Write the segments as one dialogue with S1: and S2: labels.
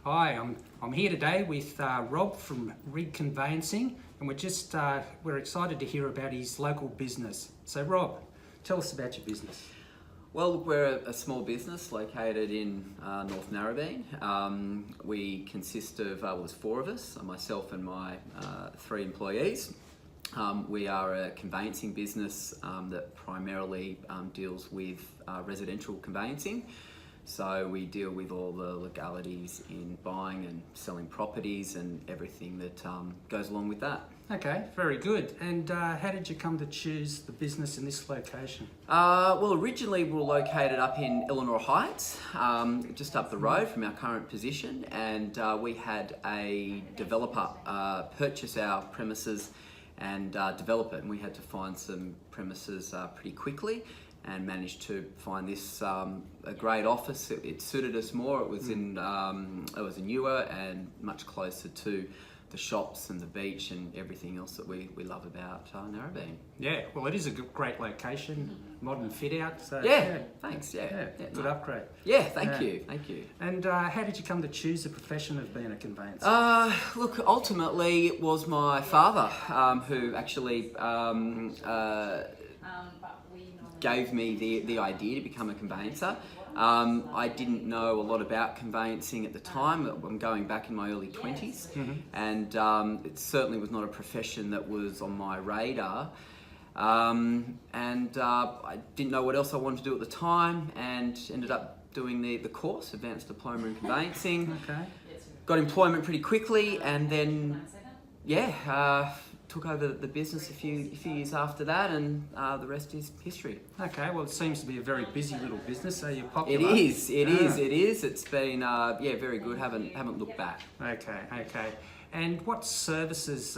S1: Hi, I'm here today with Rob from Rigg Conveyancing, and we're excited to hear about his local business. So Rob, tell us about your business.
S2: Well, we're a small business located in North Narrabeen. We consist of, there's 4 of us, myself and my 3 employees. We are a conveyancing business that primarily deals with residential conveyancing. So we deal with all the legalities in buying and selling properties and everything that goes along with that.
S1: Okay, very good. And how did you come to choose the business in this location?
S2: Well, originally we were located up in Eleanor Heights, just up the road from our current position, and we had a developer purchase our premises and develop it, and we had to find some premises pretty quickly and managed to find this a great office. It suited us more. It was it was newer and much closer to the shops and the beach and everything else that we love about Narrabeen.
S1: Yeah, well, it is a great location, modern fit out. So
S2: yeah, thanks. Yeah,
S1: good upgrade.
S2: Yeah, thank you.
S1: And how did you come to choose the profession of being a conveyancer?
S2: Look, ultimately it was my father who actually gave me the idea to become a conveyancer. I didn't know a lot about conveyancing at the time. I'm going back in my early 20s, and it certainly was not a profession that was on my radar. I didn't know what else I wanted to do at the time, and ended up doing the course, Advanced Diploma in Conveyancing.
S1: Okay.
S2: Got employment pretty quickly, and then took over the business a few years after that, and the rest is history.
S1: Okay, well, it seems to be a very busy little business, so you're popular.
S2: It is. It's been, very good. Haven't looked back.
S1: Okay. And what services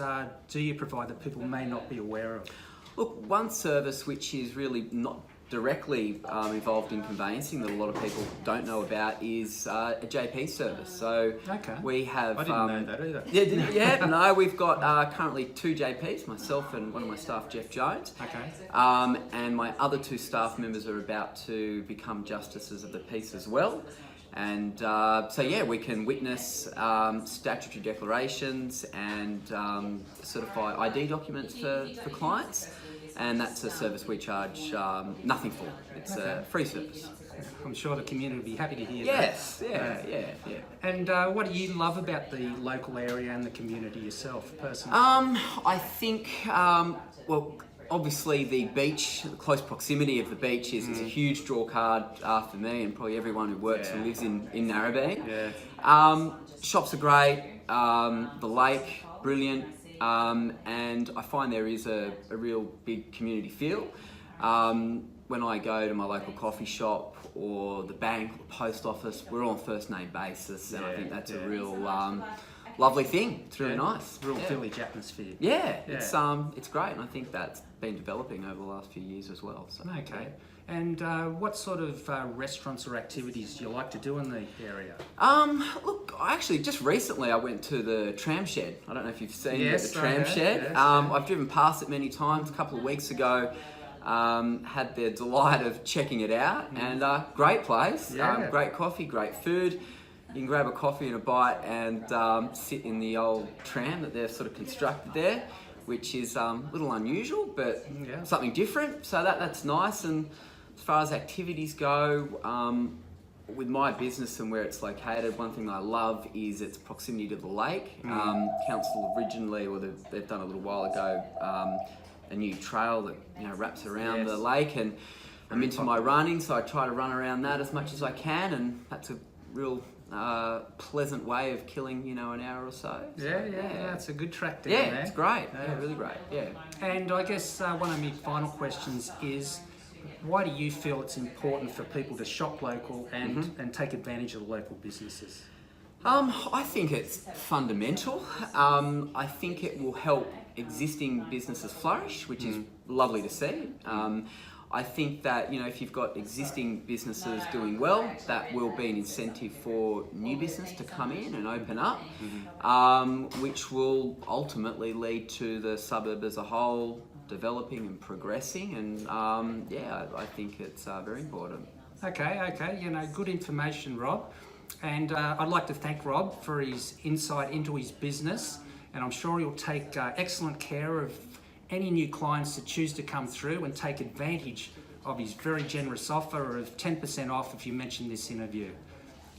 S1: do you provide that people may not be aware of?
S2: Look, one service which is really not directly involved in conveyancing that a lot of people don't know about is a JP service. So we have...
S1: I didn't know that either.
S2: No, we've got currently 2 JPs, myself and one of my staff, Jeff Jones.
S1: Okay.
S2: And my other 2 staff members are about to become justices of the peace as well. And we can witness statutory declarations and certify ID documents for clients. And that's a service we charge nothing for. It's a free service.
S1: I'm sure the community will be happy to hear
S2: that. Yeah.
S1: And what do you love about the local area and the community yourself, personally?
S2: I think, obviously the beach, the close proximity of the beach is a huge draw card for me and probably everyone who works and lives in Narrabeen. Yeah. Shops are great, the lake, brilliant. And I find there is a real big community feel. When I go to my local coffee shop or the bank or the post office, we're all on first name basis, and I think that's a real lovely thing. It's really nice.
S1: Real village atmosphere.
S2: Yeah, it's great, and I think that's been developing over the last few years as well. So.
S1: Okay. And what sort of restaurants or activities do you like to do in the area?
S2: Look, actually, just recently I went to the Tram Shed. I don't know if you've seen the Tram Shed.
S1: Yes,
S2: I've driven past it many times. A couple of weeks ago, had the delight of checking it out, and great place. Great coffee, great food. You can grab a coffee and a bite and sit in the old tram that they've sort of constructed there, which is a little unusual, but something different. So that's nice. And as far as activities go, with my business and where it's located, one thing I love is its proximity to the lake. Council originally, or they've done a little while ago, a new trail that wraps around the lake, and I'm into my running, so I try to run around that as much as I can, and that's a real pleasant way of killing an hour or so.
S1: That's a good track down there.
S2: It's great. Really great.
S1: And I guess one of my final questions is, why do you feel it's important for people to shop local and take advantage of the local businesses?
S2: I think it's fundamental. I think it will help existing businesses flourish, which is lovely to see. I think that if you've got existing businesses doing well, that will be an incentive for new business to come in and open up, which will ultimately lead to the suburb as a whole developing and progressing. And I think it's very important.
S1: Okay. Good information, Rob. And I'd like to thank Rob for his insight into his business, and I'm sure he'll take excellent care of any new clients that choose to come through and take advantage of his very generous offer of 10% off if you mention this interview.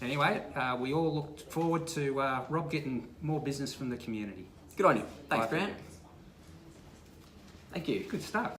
S1: Anyway, we all look forward to Rob getting more business from the community.
S2: Good on you. Thanks,
S1: Bye.
S2: Grant. Thank you.
S1: Good start.